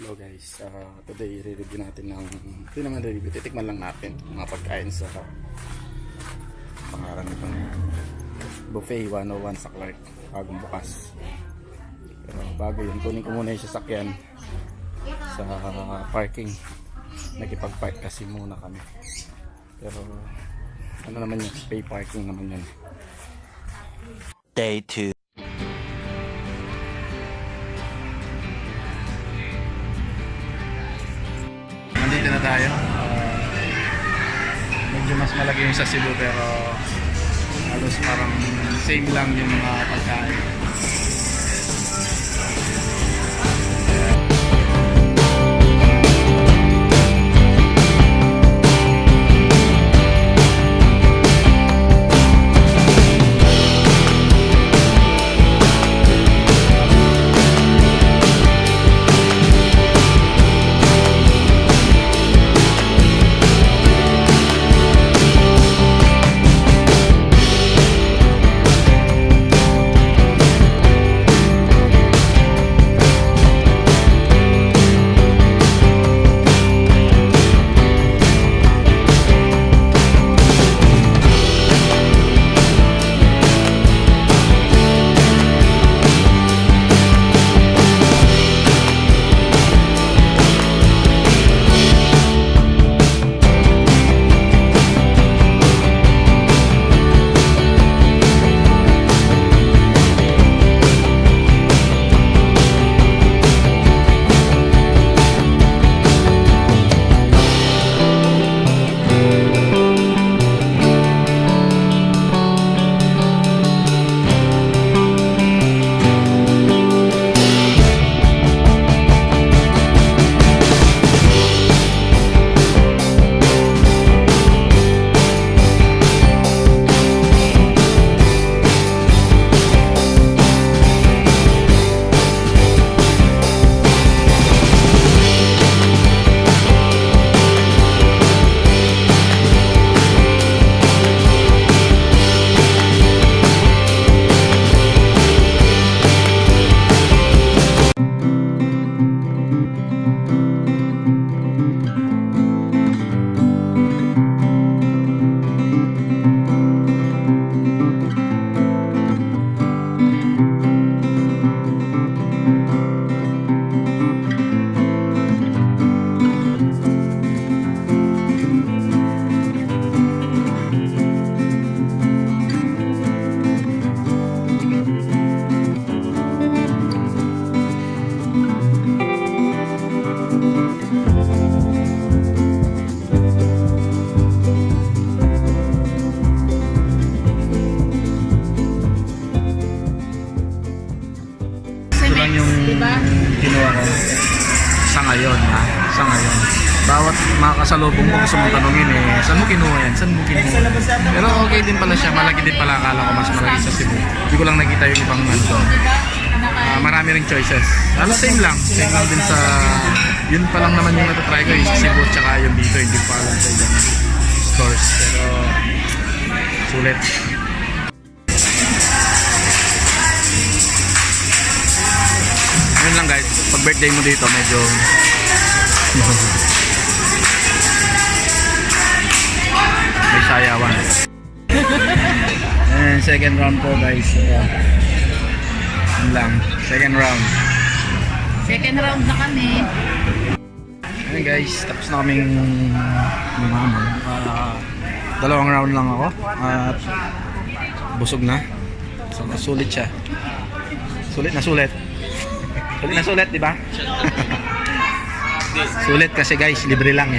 Hello guys, today i-review natin ng, hindi naman review, titikman lang natin mga pagkain sa pangalan itong Buffet 101 sa Clark, bagong bukas. Pero bago yun, kunin ko muna yung sasakyan sa parking. Nagipag-park kasi muna kami, pero ano naman yun, pay parking naman yun. Day 2. Nandito na tayo. Medyo mas malaki yung sa Cebu, pero halos parang same lang yung mga pagkain. Ginawa ko sa ngayon, sa ngayon. Bawat makakasalubong mo gusto mong tanongin saan mo kinuha yan? Saan mo kinuha? Pero okay din pala siya, malaki din pala, akala ko mas malaki sa Cebu. Hindi ko lang nakita yung ibang ano. Marami ring choices. Halos same lang din sa, yun pa lang naman yung natatry ko, yung sa Cebu tsaka yung dito, hindi pa alam sa ibang stores. Pero sulit. Yun lang guys, pag birthday mo dito medyo may sayawan. And second round po guys. Yun lang, second round. Second round na kami. Ayun guys, tapos na kaming mamamon. Dalawang round lang ako at busog na. So sulit siya. Sulit na sulit. Sulit na sulit, di ba? Sulit kasi guys, libre lang